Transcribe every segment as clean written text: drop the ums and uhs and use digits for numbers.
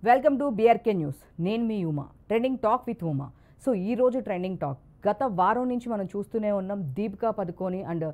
Welcome to BRK news. నేను మీ Uma. Trending talk with Uma. So ఈరోజు ట్రెండింగ్ టాక్ గత వారం నుంచి మనం చూస్తూనే ఉన్నాం దీపికా పదుకోని అండ్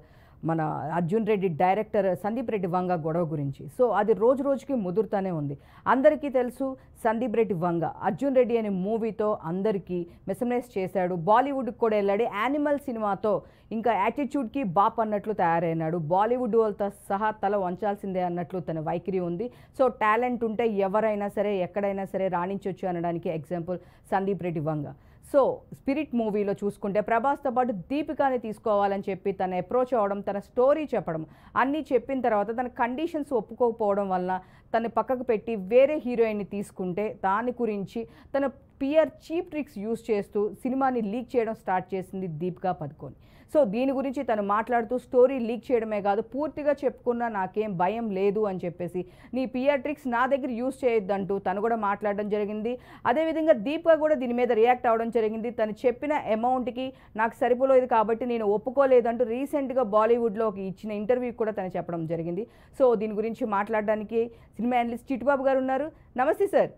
మన అర్జున్ రెడ్డి డైరెక్టర్ సందీప్ రెడ్డి వంగ గొడవ గురించి. సో అది రోజు రోజుకి ముదురుతూనే ఉంది. అందరికీ తెలుసు సందీప్ రెడ్డి వంగ అర్జున్ రెడ్డి అనే మూవీతో అందరికీ మెసమైజ్ చేశాడు. బాలీవుడ్కి కూడా వెళ్ళాడు. యానిమల్ సినిమాతో ఇంకా యాటిట్యూడ్కి బాప్ అన్నట్లు తయారైనాడు. బాలీవుడ్ వాళ్ళతో సహా తల వంచాల్సిందే అన్నట్లు తన వైఖరి ఉంది. సో టాలెంట్ ఉంటే ఎవరైనా సరే ఎక్కడైనా సరే రాణించవచ్చు అనడానికి ఎగ్జాంపుల్ సందీప్ రెడ్డి వంగ. సో స్పిరిట్ మూవీలో చూసుకుంటే ప్రభాస్తో పాటు దీపికాని తీసుకోవాలని చెప్పి తను అప్రోచ్ అవ్వడం, తన స్టోరీ చెప్పడం అన్నీ చెప్పిన తర్వాత తన కండిషన్స్ ఒప్పుకోకపోవడం వలన తను పక్కకు పెట్టి వేరే హీరోయిన్ని తీసుకుంటే దాని గురించి తన పిఆర్ చీప్ ట్రిక్స్ యూజ్ చేస్తూ సినిమాని లీక్ చేయడం స్టార్ట్ చేసింది దీపికా పదుకోని. సో దీని గురించి తను మాట్లాడుతూ స్టోరీ లీక్ చేయడమే కాదు పూర్తిగా చెప్పుకున్నా నాకేం భయం లేదు అని చెప్పేసి నీ పిఆర్ ట్రిక్స్ నా దగ్గర యూజ్ చేయొద్దంటూ తను కూడా మాట్లాడడం జరిగింది. అదేవిధంగా దీపికా కూడా దీని మీద రియాక్ట్ అవ్వడం జరిగింది. తను చెప్పిన అమౌంట్కి నాకు సరిపోలేదు కాబట్టి నేను ఒప్పుకోలేదంటూ రీసెంట్గా బాలీవుడ్లో ఇచ్చిన ఇంటర్వ్యూ కూడా తను చెప్పడం జరిగింది. సో దీని గురించి మాట్లాడడానికి సినిమా అనలిస్ట్ చిట్టుబాబు గారు ఉన్నారు. నమస్తే సార్.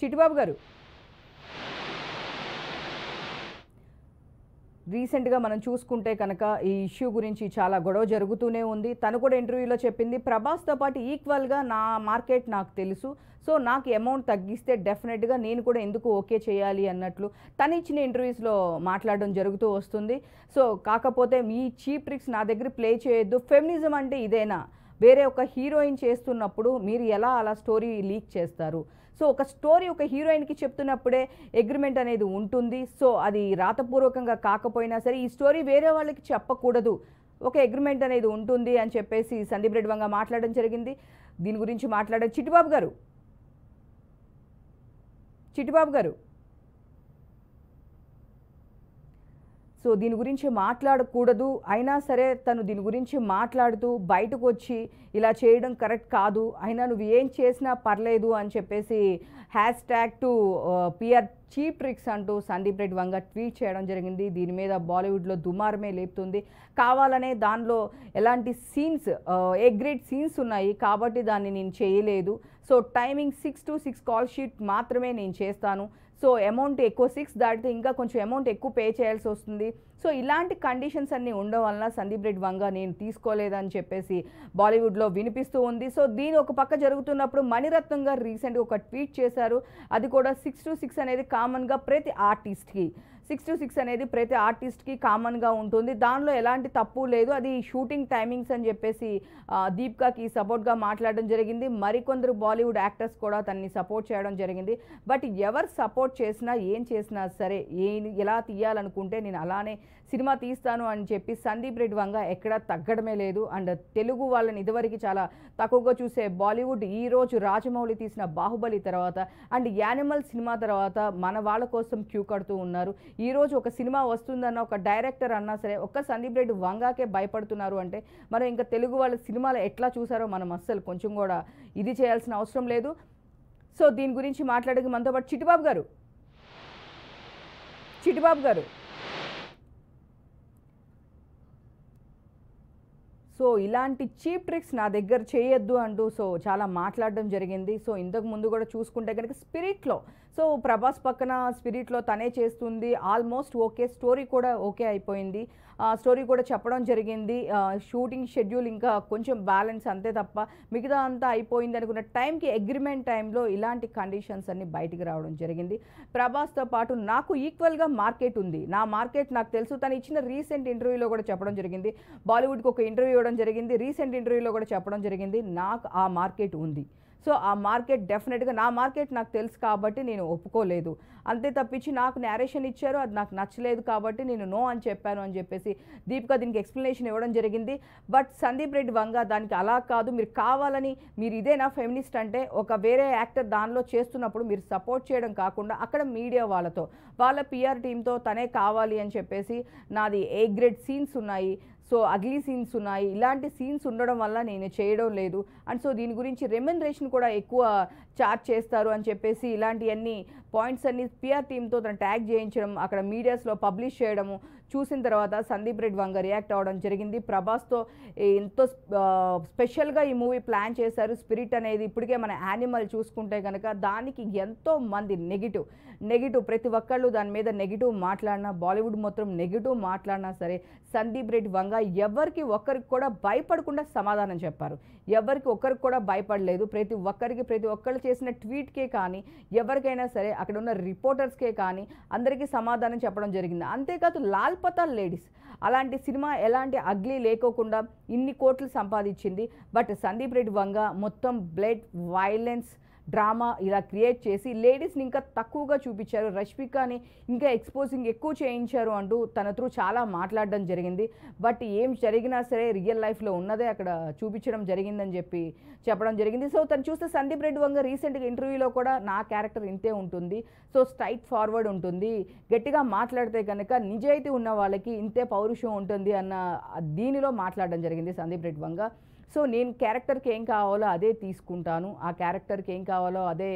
చిట్టుబాబు గారు, రీసెంట్గా మనం చూసుకుంటే కనుక ఈ ఇష్యూ గురించి చాలా గొడవ జరుగుతూనే ఉంది. తను కూడా ఇంటర్వ్యూలో చెప్పింది ప్రభాస్తో పాటు ఈక్వల్గా నా మార్కెట్ నాకు తెలుసు, సో నాకు అమౌంట్ తగ్గిస్తే డెఫినెట్గా నేను కూడా ఎందుకు ఓకే చేయాలి అన్నట్లు తను ఇచ్చిన ఇంటర్వ్యూస్లో మాట్లాడడం జరుగుతూ వస్తుంది. సో కాకపోతే మీ చీప్ ట్రిక్స్ నా దగ్గర ప్లే చేయొద్దు. ఫెమినిజం అంటే ఇదేనా? వేరే ఒక హీరోయిన్ చేస్తున్నప్పుడు మీరు ఎలా అలా స్టోరీ లీక్ చేస్తారు? సో ఒక స్టోరీ ఒక హీరోయిన్కి చెప్తున్నప్పుడే అగ్రిమెంట్ అనేది ఉంటుంది. సో అది రాతపూర్వకంగా కాకపోయినా సరే ఈ స్టోరీ వేరే వాళ్ళకి చెప్పకూడదు, ఒక అగ్రిమెంట్ అనేది ఉంటుంది అని చెప్పేసి సందీప్ రెడ్డి వంగ మాట్లాడడం జరిగింది. దీని గురించి మాట్లాడే చిట్టుబాబు గారు సో దీని గురించి మాట్లాడకూడదు అయినా సరే తను దీని గురించి మాట్లాడుతూ బయటకు వచ్చి ఇలా చేయడం కరెక్ట్ కాదు, అయినా నువ్వు ఏం చేసినా పర్లేదు అని చెప్పేసి #టు పిఆర్ చీప్ ట్రిక్స్ అంటూ సందీప్ రెడ్డి వంగ ట్వీట్ చేయడం జరిగింది. దీని మీద బాలీవుడ్లో దుమారమే లేపుతుంది. కావాలనే దానిలో ఎలాంటి సీన్స్ గ్రేడ్ సీన్స్ ఉన్నాయి కాబట్టి దాన్ని నేను చేయలేదు. So timing 6 to 6 call sheet మాత్రమే నేను చేస్తాను. సో అమౌంట్ ఎక్కువ 6 దాటితే ఇంకా కొంచెం అమౌంట్ ఎక్కువ పే చేయాల్సి వస్తుంది. సో ఇలాంటి కండిషన్స్ అన్నీ ఉండడం వలన సందీప్ రెడ్డి వంగ నేను తీసుకోలేదని చెప్పేసి బాలీవుడ్లో వినిపిస్తూ ఉంది. సో దీని ఒక పక్క జరుగుతున్నప్పుడు మణిరత్నం గారు రీసెంట్గా ఒక ట్వీట్ చేశారు. అది కూడా 6 to 6 అనేది కామన్గా ప్రతి ఆర్టిస్ట్కి 6 to 6 అనేది ప్రతి ఆర్టిస్ట్కి కామన్గా ఉంటుంది. దానిలో ఎలాంటి తప్పు లేదు. అది షూటింగ్ టైమింగ్స్ అని చెప్పేసి దీపికాకి సపోర్ట్గా మాట్లాడడం జరిగింది. మరికొందరు బాలీవుడ్ యాక్టర్స్ కూడా తనని సపోర్ట్ చేయడం జరిగింది. బట్ ఎవరు సపోర్ట్ చేసినా ఏం చేసినా సరే ఎలా తీయాలనుకుంటే నేను అలానే సినిమా తీస్తాను అని చెప్పి సందీప్ రెడ్డి వంగ ఎక్కడా తగ్గడమే లేదు. అండ్ తెలుగు వాళ్ళని ఇదివరకు చాలా తక్కువగా చూసే బాలీవుడ్ ఈరోజు రాజమౌళి తీసిన బాహుబలి తర్వాత అండ్ యానిమల్ సినిమా తర్వాత మన వాళ్ళ కోసం క్యూ కడుతూ ఉన్నారు. ఈరోజు ఒక సినిమా వస్తుందన్న ఒక డైరెక్టర్ అన్నా సరే ఒక్క సందీప్ రెడ్డి వంగాకే భయపడుతున్నారు అంటే మనం ఇంకా తెలుగు వాళ్ళ సినిమాలు ఎట్లా చూసారో మనం అస్సలు కొంచెం కూడా ఇది చేయాల్సిన అవసరం లేదు. సో దీని గురించి మాట్లాడక మనతో పాటు చిట్టుబాబు గారు సో ఇలాంటి చీప్ ట్రిక్స్ నా దగ్గర చేయొద్దు అంటూ సో చాలా మాట్లాడడం జరిగింది. సో ఇంతకు ముందు కూడా చూసుకుంటే కనుక స్పిరిట్లో సో ప్రభాస్ పక్కన స్పిరిట్లో తనే చేస్తుంది. ఆల్మోస్ట్ ఓకే, స్టోరీ కూడా ఓకే అయిపోయింది. స్టోరీ కూడా చెప్పడం జరిగింది. షూటింగ్ షెడ్యూల్ ఇంకా కొంచెం బ్యాలెన్స్ అంతే తప్ప మిగతా అంతా అయిపోయింది అనుకున్న టైంకి అగ్రిమెంట్ టైంలో ఇలాంటి కండిషన్స్ అన్ని బయటికి రావడం జరిగింది. ప్రభాస్తో పాటు నాకు ఈక్వల్గా మార్కెట్ ఉంది, నా మార్కెట్ నాకు తెలుసు. తను ఇచ్చిన రీసెంట్ ఇంటర్వ్యూలో కూడా చెప్పడం జరిగింది. బాలీవుడ్కి ఒక ఇంటర్వ్యూ ఇవ్వడం జరిగింది. రీసెంట్ ఇంటర్వ్యూలో కూడా చెప్పడం జరిగింది నాకు ఆ మార్కెట్ ఉంది. సో ఆ మార్కెట్ డెఫినెట్గా నా మార్కెట్ నాకు తెలుసు కాబట్టి నేను ఒప్పుకోలేదు, అంతే తప్పించి నాకు నేరేషన్ ఇచ్చారు అది నాకు నచ్చలేదు కాబట్టి నేను నో అని చెప్పాను అని చెప్పేసి దీపికా దీనికి ఎక్స్ప్లెనేషన్ ఇవ్వడం జరిగింది. బట్ సందీప్ రెడ్డి వంగ దానికి అలా కాదు, మీరు కావాలని మీరు ఇదేనా ఫెమినిస్ట్ అంటే ఒక వేరే యాక్టర్ దానిలో చేస్తున్నప్పుడు మీరు సపోర్ట్ చేయడం కాకుండా అక్కడ మీడియా వాళ్ళ పిఆర్ టీంతో తనే కావాలి అని చెప్పేసి నాది గ్రేడ్ సీన్స్ ఉన్నాయి. సో అగ్లీ సీన్స్ ఉన్నాయి, ఇలాంటి సీన్స్ ఉండడం వల్ల నేను చేయడం లేదు. అండ్ సో దీని గురించి రెమ్యునరేషన్ కూడా ఎక్కువ చార్జ్ చేస్తారు అని చెప్పేసి ఇలాంటివన్నీ పాయింట్స్ అన్ని పిఆర్ టీమ్తో తను ట్యాగ్ చేయించడం, అక్కడ మీడియాస్లో పబ్లిష్ చేయడము చూసిన తర్వాత సందీప్ రెడ్డి వంగ రియాక్ట్ అవ్వడం జరిగింది. ప్రభాస్తో ఎంతో స్పెషల్గా ఈ మూవీ ప్లాన్ చేశారు. స్పిరిట్ అనేది ఇప్పటికే మన యానిమల్ చూసుకుంటే కనుక దానికి ఎంతో మంది నెగిటివ్ ప్రతి ఒక్కళ్ళు దాని మీద నెగిటివ్ మాట్లాడినా, బాలీవుడ్ మొత్తం నెగిటివ్ మాట్లాడినా సరే సందీప్ రెడ్డి వంగ ఎవరికి ఒక్కరికి కూడా భయపడకుండా సమాధానం చెప్పారు. ఎవరికి ఒక్కరికి కూడా భయపడలేదు. ప్రతి ఒక్కళ్ళు చేసిన ట్వీట్కే కానీ, ఎవరికైనా సరే అక్కడ ఉన్న రిపోర్టర్స్కే కానీ అందరికీ సమాధానం చెప్పడం జరిగింది. అంతేకాదు లాల్ పతాల్ లేడీస్ అలాంటి సినిమా ఎలాంటి అగ్లీ లేకోకుండా ఇన్ని కోట్లు సంపాదించింది. బట్ సందీప్ రెడ్డి వంగ మొత్తం బ్లడ్, వైలెన్స్, డ్రామా ఇలా క్రియేట్ చేసి లేడీస్ని ఇంకా తక్కువగా చూపించారు, రష్మికని ఇంకా ఎక్స్పోజింగ్ ఎక్కువ చేయించారు అంటూ తన త్రూ చాలా మాట్లాడడం జరిగింది. బట్ ఏం జరిగినా సరే రియల్ లైఫ్లో ఉన్నదే అక్కడ చూపించడం జరిగిందని చెప్పడం జరిగింది. సో తను చూస్తే సందీప్ రెడ్డి వంగ రీసెంట్గా ఇంటర్వ్యూలో కూడా నా క్యారెక్టర్ ఇంతే ఉంటుంది, సో స్ట్రైట్ ఫార్వర్డ్ ఉంటుంది, గట్టిగా మాట్లాడితే కనుక నిజాయితీ ఉన్న వాళ్ళకి ఇంతే పౌరుషం ఉంటుంది అన్న దీనిలో మాట్లాడడం జరిగింది సందీప్ రెడ్డి వంగ. సో నేను క్యారెక్టర్కి ఏం కావాలో అదే తీసుకుంటాను, ఆ క్యారెక్టర్కి ఏం కావాలో అదే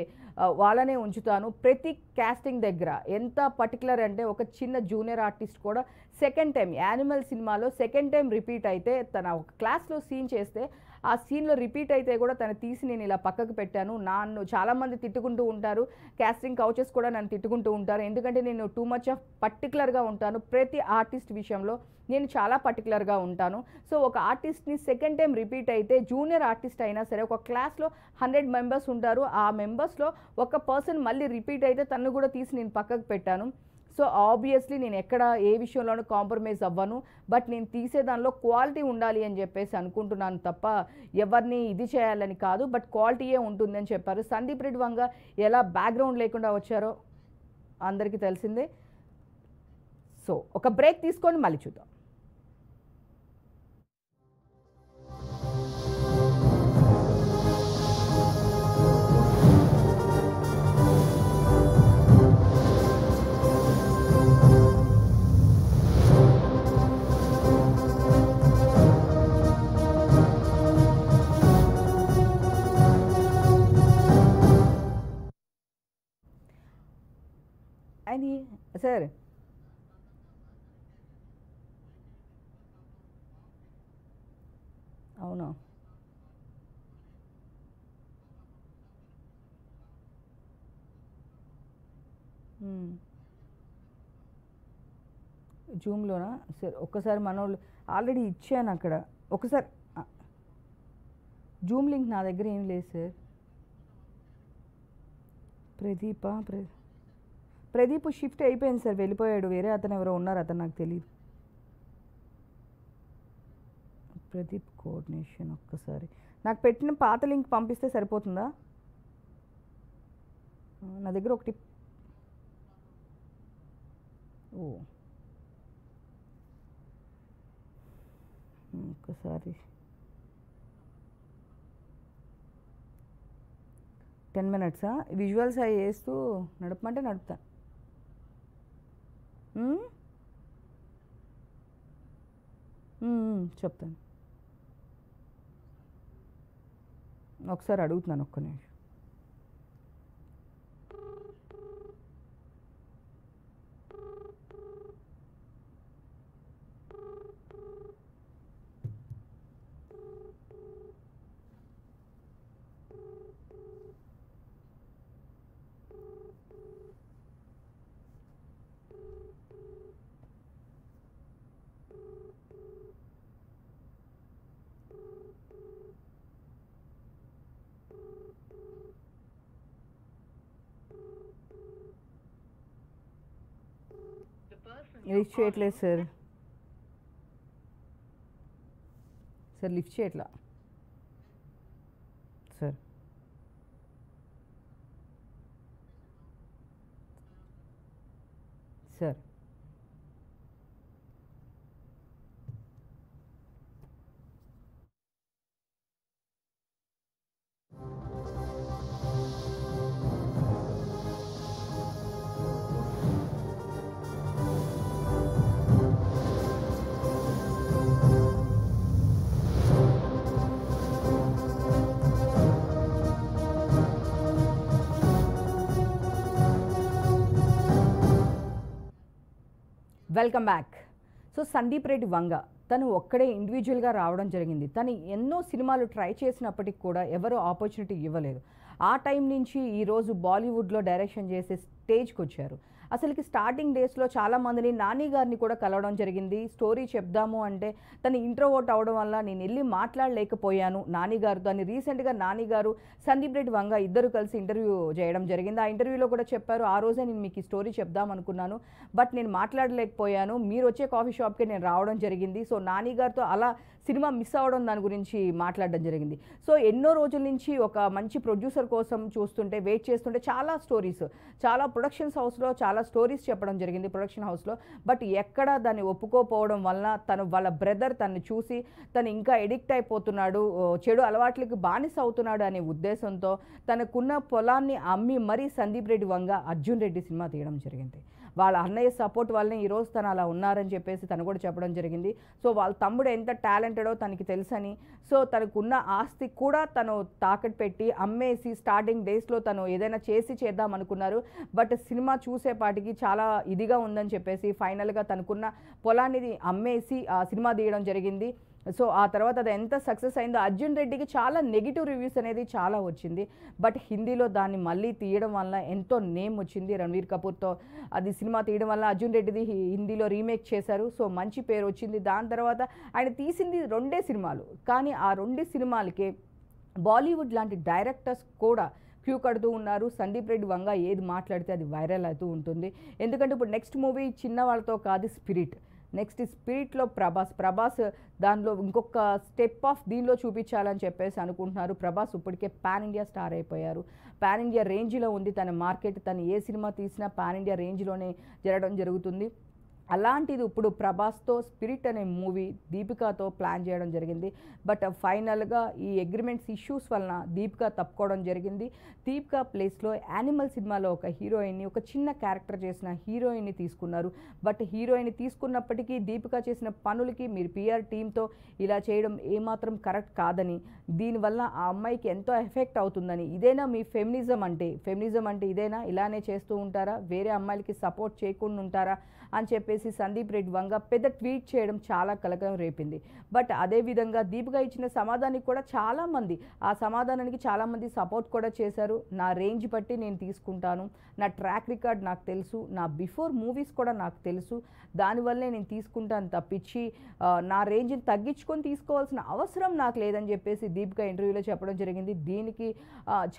వాళ్ళనే ఉంచుతాను. ప్రతి క్యాస్టింగ్ దగ్గర ఎంత పర్టికులర్ అంటే ఒక చిన్న జూనియర్ ఆర్టిస్ట్ కూడా సెకండ్ టైం యానిమల్ సినిమాలో సెకండ్ టైం రిపీట్ అయితే తన ఒక క్లాస్లో సీన్ చేస్తే ఆ సీన్లో రిపీట్ అయితే కూడా తను తీసి నేను ఇలా పక్కకు పెట్టాను. నన్ను చాలామంది తిట్టుకుంటూ ఉంటారు, క్యాస్టింగ్ కౌచెస్ కూడా నన్ను తిట్టుకుంటూ ఉంటారు, ఎందుకంటే నేను టూ మచ్ ఆఫ్ పర్టికులర్గా ఉంటాను. ప్రతి ఆర్టిస్ట్ విషయంలో నేను చాలా పర్టికులర్గా ఉంటాను. సో ఒక ఆర్టిస్ట్ని సెకండ్ టైం రిపీట్ అయితే జూనియర్ ఆర్టిస్ట్ అయినా సరే ఒక క్లాస్లో 100 మెంబర్స్ ఉంటారు, ఆ మెంబర్స్లో ఒక పర్సన్ మళ్ళీ రిపీట్ అయితే తను కూడా తీసి నేను పక్కకు పెట్టాను. సో ఆబ్వియస్లీ నేను ఎక్కడ ఏ విషయంలోనూ కాంప్రమైజ్ అవ్వను, బట్ నేను తీసే దానిలో క్వాలిటీ ఉండాలి అని చెప్పేసి అనుకుంటున్నాను తప్ప ఎవరిని ఇది చేయాలని కాదు, బట్ క్వాలిటీయే ఉంటుంది అని చెప్పారు. సందీప్ రెడ్డి వంగ ఎలా బ్యాక్గ్రౌండ్ లేకుండా వచ్చారో అందరికీ తెలిసిందే. సో ఒక బ్రేక్ తీసుకొని మళ్ళీ చూద్దాం. అని సార్ అవునా జూమ్లోనా సార్? ఒక్కసారి మనోళ్ళు ఆల్రెడీ ఇచ్చాను అక్కడ, ఒకసారి జూమ్ లింక్ నా దగ్గర ఏం లేదు సార్. ప్రదీప్ షిఫ్ట్ అయిపోయింది సార్, వెళ్ళిపోయాడు, వేరే అతను ఎవరో ఉన్నారు, అతను నాకు తెలియదు. ప్రదీప్ కోఆర్డినేషన్ ఒక్కసారి నాకు పెట్టిన పాత లింక్ పంపిస్తే సరిపోతుందా? నా దగ్గర ఒకటి ఒక్కసారి 10 minutes విజువల్స్ అవి వేస్తూ నడపమంటే నడుపుతా. చెప్తాను, ఒకసారి అడుగుతున్నాను, ఒక్క నిమిషం. లిఫ్ట్ చేయట్లేదు సార్, లిఫ్ట్ చేయట్లా sir. Sir welcome back. So Sandeep Reddy Vanga తను ఒక్కడే ఇండివిజువల్గా రావడం జరిగింది. తను ఎన్నో సినిమాలు ట్రై చేసినప్పటికి కూడా ఎవరు ఆపర్చునిటీ ఇవ్వలేదు. ఆ టైం నుంచి ఈరోజు బాలీవుడ్లో డైరెక్షన్ చేసే స్టేజ్కి వచ్చారు. అసలుకి స్టార్టింగ్ డేస్లో చాలామందిని నాని గారిని కూడా కలవడం జరిగింది. స్టోరీ చెప్దాము అంటే తను ఇంట్రోవర్ట్ అవడం వల్ల నేను వెళ్ళి మాట్లాడలేకపోయాను నాని గారితో అని రీసెంట్గా నాని గారు సందీప్ రెడ్డి వంగ ఇద్దరు కలిసి ఇంటర్వ్యూ చేయడం జరిగింది. ఆ ఇంటర్వ్యూలో కూడా చెప్పారు, ఆ రోజే నేను మీకు ఈ స్టోరీ చెప్దాం అనుకున్నాను, బట్ నేను మాట్లాడలేకపోయాను, మీరు వచ్చే కాఫీ షాప్కి నేను రావడం జరిగింది. సో నాని గారితో అలా సినిమా మిస్ అవ్వడం దాని గురించి మాట్లాడడం జరిగింది. సో ఎన్నో రోజుల నుంచి ఒక మంచి ప్రొడ్యూసర్ కోసం చూస్తుంటే వెయిట్ చేస్తుంటే చాలా స్టోరీస్, చాలా ప్రొడక్షన్స్ హౌస్లో చాలా స్టోరీస్ చెప్పడం జరిగింది ప్రొడక్షన్ హౌస్లో. బట్ ఎక్కడ దాన్ని ఒప్పుకోపోవడం వలన తను వాళ్ళ బ్రదర్ తను చూసి తను ఇంకా ఎడిక్ట్ అయిపోతున్నాడు, చెడు అలవాట్లకి బానిస అవుతున్నాడు అనే ఉద్దేశంతో తనకున్న పొలాన్ని అమ్మి మరీ సందీప్ రెడ్డి వంగ అర్జున్ రెడ్డి సినిమా తీయడం జరిగింది. వాళ్ళ అన్నయ్య సపోర్ట్ వల్లనే ఈరోజు తను అలా ఉన్నారని చెప్పేసి తను కూడా చెప్పడం జరిగింది. సో వాళ్ళ తమ్ముడు ఎంత టాలెంటెడో తనకి తెలుసని, సో తనకున్న ఆస్తి కూడా తను తాకట్టు పెట్టి అమ్మేసి స్టార్టింగ్ డేస్లో తను ఏదైనా చేద్దాం అనుకున్నారు. బట్ సినిమా చూసేపాటికి చాలా ఇదిగా ఉందని చెప్పేసి ఫైనల్గా తనకున్న పొలాన్ని అమ్మేసి ఆ సినిమా తీయడం జరిగింది. సో ఆ తర్వాత అది ఎంత సక్సెస్ అయిందో, అర్జున్ రెడ్డికి చాలా నెగిటివ్ రివ్యూస్ అనేది చాలా వచ్చింది. బట్ హిందీలో దాన్ని మళ్ళీ తీయడం వల్ల ఎంతో నేమ్ వచ్చింది. రణ్వీర్ కపూర్తో అది సినిమా తీయడం వల్ల అర్జున్ రెడ్డిది హిందీలో రీమేక్ చేశారు. సో మంచి పేరు వచ్చింది. దాని తర్వాత ఆయన తీసింది 2 సినిమాలు, కానీ ఆ 2 సినిమాలకే బాలీవుడ్ లాంటి డైరెక్టర్స్ కూడా క్యూ కడుతూ ఉన్నారు. సందీప్ రెడ్డి వంగ ఏది మాట్లాడితే అది వైరల్ అవుతూ ఉంటుంది. ఎందుకంటే ఇప్పుడు నెక్స్ట్ మూవీ చిన్నవాళ్ళతో కాదు, స్పిరిట్. నెక్స్ట్ స్పిరిట్లో ప్రభాస్ దానిలో ఇంకొక స్టెప్ ఆఫ్ దీనిలో చూపించాలని చెప్పేసి అనుకుంటున్నారు. ప్రభాస్ ఇప్పటికే పాన్ ఇండియా స్టార్ అయిపోయారు. పాన్ ఇండియా రేంజ్లో ఉంది తన మార్కెట్. తను ఏ సినిమా తీసినా పాన్ ఇండియా రేంజ్లోనే జరగడం జరుగుతుంది. అలాంటిది ఇప్పుడు ప్రభాస్తో స్పిరిట్ అనే మూవీ దీపికాతో ప్లాన్ చేయడం జరిగింది. బట్ ఫైనల్గా ఈ అగ్రిమెంట్స్ ఇష్యూస్ వలన దీపిక తప్పుకోవడం జరిగింది. దీపిక ప్లేస్లో యానిమల్ సినిమాలో ఒక హీరోయిన్ని, ఒక చిన్న క్యారెక్టర్ చేసిన హీరోయిన్ని తీసుకున్నారు. బట్ హీరోయిన్ని తీసుకున్నప్పటికీ దీపిక చేసిన పనులకి మీరు పిఆర్ టీంతో ఇలా చేయడం ఏమాత్రం కరెక్ట్ కాదని, దీనివల్ల ఆ అమ్మాయికి ఎంతో ఎఫెక్ట్ అవుతుందని, ఇదేనా మీ ఫెమినిజం అంటే ఇదేనా, ఇలానే చేస్తూ ఉంటారా, వేరే అమ్మాయిలకి సపోర్ట్ చేయకుండా ఉంటారా అని చెప్పేసి సందీప్ రెడ్డి వంగ పెద్ద ట్వీట్ చేయడం చాలా కలకలం రేపింది. బట్ అదేవిధంగా దీపిక ఇచ్చిన సమాధానానికి కూడా చాలామంది, ఆ సమాధానానికి చాలామంది సపోర్ట్ కూడా చేశారు. నా రేంజ్ బట్టి నేను తీసుకుంటాను, నా ట్రాక్ రికార్డ్ నాకు తెలుసు, నా బిఫోర్ మూవీస్ కూడా నాకు తెలుసు, దానివల్లే నేను తీసుకుంటాను తప్పించి నా రేంజ్ని తగ్గించుకొని తీసుకోవాల్సిన అవసరం నాకు లేదని చెప్పేసి దీపిక ఇంటర్వ్యూలో చెప్పడం జరిగింది. దీనికి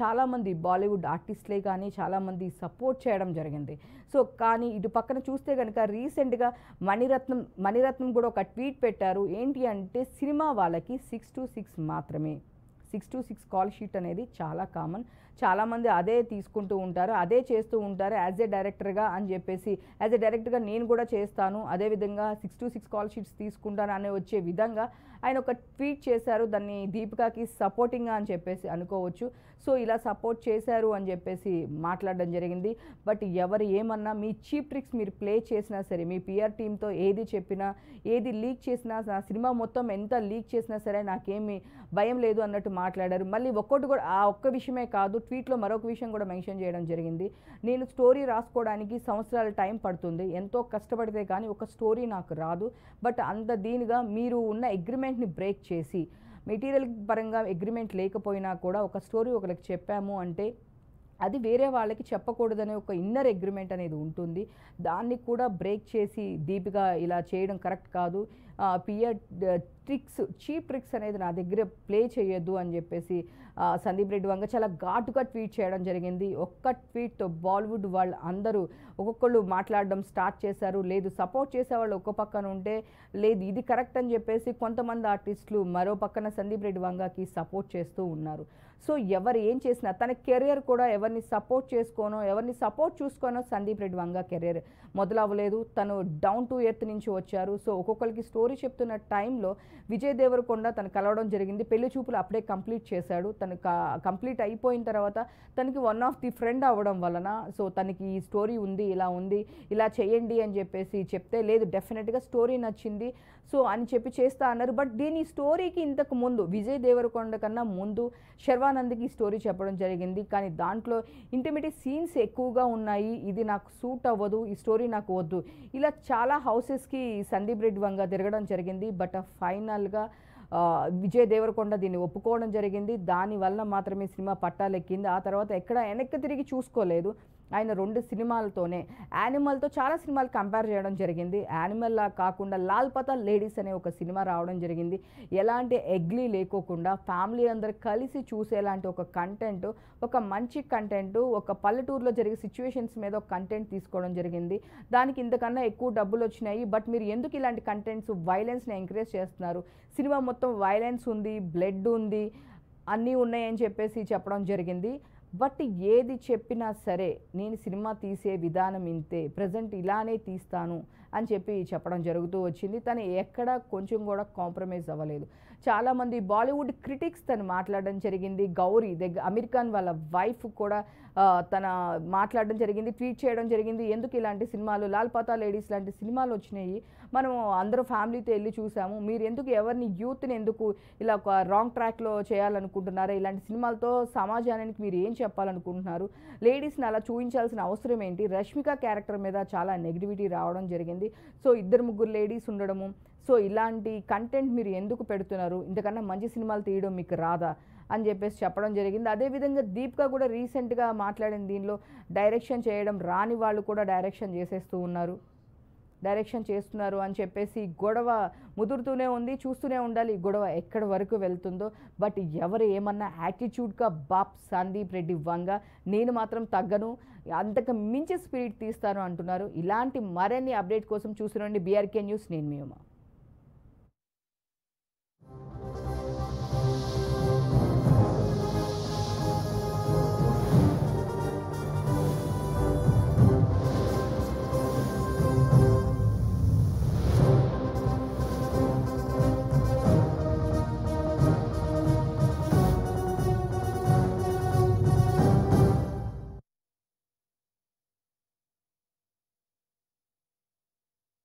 చాలామంది బాలీవుడ్ ఆర్టిస్టులే కానీ చాలామంది సపోర్ట్ చేయడం జరిగింది. సో కానీ ఇటు పక్కన చూస్తే కనుక రీసెంట్గా మణిరత్నం కూడా ఒక ట్వీట్ పెట్టారు. ఏంటి అంటే సినిమా వాళ్ళకి 6 to 6 మాత్రమే, 6 to 6 కాల్ షీట్ అనేది చాలా కామన్. చాలామంది అదే తీసుకుంటూ ఉంటారు, అదే చేస్తూ ఉంటారు యాజ్ ఏ డైరెక్టర్గా అని చెప్పేసి. యాజ్ ఏ డైరెక్టర్గా నేను కూడా చేస్తాను, అదేవిధంగా 6 to 6 కాల్ షీట్స్ తీసుకుంటాను అనే వచ్చే విధంగా ఆయన ఒక ట్వీట్ చేశారు. దాన్ని దీపికాకి సపోర్టింగ్గా అని చెప్పేసి అనుకోవచ్చు. సో ఇలా సపోర్ట్ చేశారు అని చెప్పేసి మాట్లాడడం జరిగింది. బట్ ఎవరు ఏమన్నా మీ చీప్ ట్రిక్స్ మీరు ప్లే చేసినా సరే, మీ పిఆర్ టీంతో ఏది చెప్పినా, ఏది లీక్ చేసినా, నా సినిమా మొత్తం ఎంత లీక్ చేసినా సరే నాకేమీ భయం లేదు అన్నట్టు మాట్లాడారు. మళ్ళీ ఒక్కటి కూడా ఆ ఒక్క విషయమే కాదు, ట్వీట్లో మరొక విషయం కూడా మెన్షన్ చేయడం జరిగింది. నేను స్టోరీ రాసుకోవడానికి సంవత్సరాల టైం పడుతుంది, ఎంతో కష్టపడితే కానీ ఒక స్టోరీ నాకు రాదు. బట్ అంత దీనిగా మీరు ఉన్న అగ్రిమెంట్ని బ్రేక్ చేసి, మెటీరియల్ పరంగా అగ్రిమెంట్ లేకపోయినా కూడా ఒక స్టోరీ ఒకరికి చెప్పాము అంటే అది వేరే వాళ్ళకి చెప్పకూడదనే ఒక ఇన్నర్ అగ్రిమెంట్ అనేది ఉంటుంది. దాన్ని కూడా బ్రేక్ చేసి దీపిక ఇలా చేయడం కరెక్ట్ కాదు. పిఆర్ ట్రిక్స్, చీప్ ట్రిక్స్ అనేది నా దగ్గర ప్లే చేయొద్దు అని చెప్పేసి సందీప్ రెడ్డి వంగ చాలా ఘాటుగా ట్వీట్ చేయడం జరిగింది. ఒక్క ట్వీట్తో బాలీవుడ్ వాళ్ళు అందరూ ఒక్కొక్కళ్ళు మాట్లాడడం స్టార్ట్ చేశారు. లేదు సపోర్ట్ చేసేవాళ్ళు ఒక్క పక్కన ఉంటే, లేదు ఇది కరెక్ట్ అని చెప్పేసి కొంతమంది ఆర్టిస్టులు మరో పక్కన సందీప్ రెడ్డి వంగకి సపోర్ట్ చేస్తూ ఉన్నారు. సో ఎవరు ఏం చేసినా తన కెరియర్ కూడా ఎవరిని సపోర్ట్ చేసుకోనో, ఎవరిని సపోర్ట్ చూసుకోనో సందీప్ రెడ్డి వంగ కెరియర్ మొదలవ్వలేదు. తను డౌన్ టు ఎర్త్ నుంచి వచ్చారు. సో ఒక్కొక్కరికి స్టోరీ స్టోరీ చెప్తున్న టైంలో విజయ్ దేవరకొండ తను కలవడం జరిగింది. పెళ్లి చూపులు అప్పుడే కంప్లీట్ చేశాడు. తను కంప్లీట్ అయిపోయిన తర్వాత తనకి వన్ ఆఫ్ ది ఫ్రెండ్ అవ్వడం వలన సో తనకి ఈ స్టోరీ ఉంది, ఇలా చేయండి అని చెప్పేసి చెప్తే లేదు డెఫినెట్గా స్టోరీ నచ్చింది సో అని చెప్పి చేస్తా అన్నారు. బట్ దీని స్టోరీకి ఇంతకు ముందు విజయ్ దేవరకొండ కన్నా ముందు శర్వానంద్కి స్టోరీ చెప్పడం జరిగింది. కానీ దాంట్లో ఇంటిమేట్ సీన్స్ ఎక్కువగా ఉన్నాయి, ఇది నాకు సూట్ అవ్వదు, ఈ స్టోరీ నాకు వద్దు, ఇలా చాలా హౌసెస్కి సందీప్ రెడ్డి వంగ తిరగడం జరిగింది. బట్ ఫైనల్గా విజయ్ దేవరకొండ దీన్ని ఒప్పుకోవడం జరిగింది. దానివల్ల మాత్రమే సినిమా పట్టాలెక్కింది. ఆ తర్వాత ఎక్కడ వెనక్కి తిరిగి చూసుకోలేదు. ఆయన 2 సినిమాలతోనే యానిమల్తో చాలా సినిమాలు కంపేర్ చేయడం జరిగింది. యానిమల్లా కాకుండా లాల్ పతాల్ లేడీస్ అనే ఒక సినిమా రావడం జరిగింది. ఎలాంటి ఎగ్లీ లేకోకుండా ఫ్యామిలీ అందరు కలిసి చూసేలాంటి ఒక కంటెంట్, ఒక మంచి కంటెంట్, ఒక పల్లెటూరులో జరిగే సిచ్యువేషన్స్ మీద ఒక కంటెంట్ తీసుకోవడం జరిగింది. దానికి ఇంతకన్నా ఎక్కువ డబ్బులు వచ్చినాయి. బట్ మీరు ఎందుకు ఇలాంటి కంటెంట్స్ వైలెన్స్ని ఎంకరేజ్ చేస్తున్నారు? సినిమా మొత్తం వైలెన్స్ ఉంది, బ్లడ్ ఉంది, అన్నీ ఉన్నాయని చెప్పేసి చెప్పడం జరిగింది. బట్ ఏది చెప్పినా సరే నేను సినిమా తీసే విధానం ఇంతే, ప్రజెంట్ ఇలానే తీస్తాను అని చెప్పి చెప్పడం జరుగుతూ వచ్చింది. తను ఎక్కడ కొంచెం కూడా కాంప్రమైజ్ అవ్వలేదు. చాలామంది బాలీవుడ్ క్రిటిక్స్ తను మాట్లాడడం జరిగింది. గౌరీ దగ్గర అమీర్ ఖాన్ వాళ్ళ వైఫ్ కూడా తన మాట్లాడడం జరిగింది, ట్వీట్ చేయడం జరిగింది. ఎందుకు ఇలాంటి సినిమాలు, లాల్ పతాల్ లేడీస్ లాంటి సినిమాలు వచ్చినాయి, మనం అందరూ ఫ్యామిలీతో వెళ్ళి చూసాము, మీరు ఎందుకు ఎవరిని యూత్ని ఎందుకు ఇలా ఒక రాంగ్ ట్రాక్లో చేయాలనుకుంటున్నారా? ఇలాంటి సినిమాలతో సమాజానికి మీరు ఏం చెప్పాలనుకుంటున్నారు? లేడీస్ని అలా చూపించాల్సిన అవసరం ఏంటి? రష్మిక క్యారెక్టర్ మీద చాలా నెగిటివిటీ రావడం జరిగింది. సో 2-3 లేడీస్ ఉండడము, సో ఇలాంటి కంటెంట్ మీరు ఎందుకు పెడుతున్నారు? ఇంతకన్నా మంచి సినిమాలు తీయడం మీకు రాదా అని చెప్పేసి చెప్పడం జరిగింది. అదేవిధంగా దీపిక కూడా రీసెంట్గా మాట్లాడిన దీనిలో డైరెక్షన్ చేయడం రాని వాళ్ళు కూడా డైరెక్షన్ చేస్తున్నారు అని చెప్పేసి గొడవ ముదురుతూనే ఉంది. చూస్తూనే ఉండాలి ఈ గొడవ ఎక్కడి వరకు వెళ్తుందో. బట్ ఎవరు ఏమన్నా యాటిట్యూడ్గా బాప్ సందీప్ రెడ్డి వంగ నేను మాత్రం తగ్గను, అంతకు మించి స్పిరిట్ తీస్తాను అంటున్నారు. ఇలాంటి మరిన్ని అప్డేట్ కోసం చూస్తుండండి బీఆర్కే న్యూస్. నేను మీ ఉమా.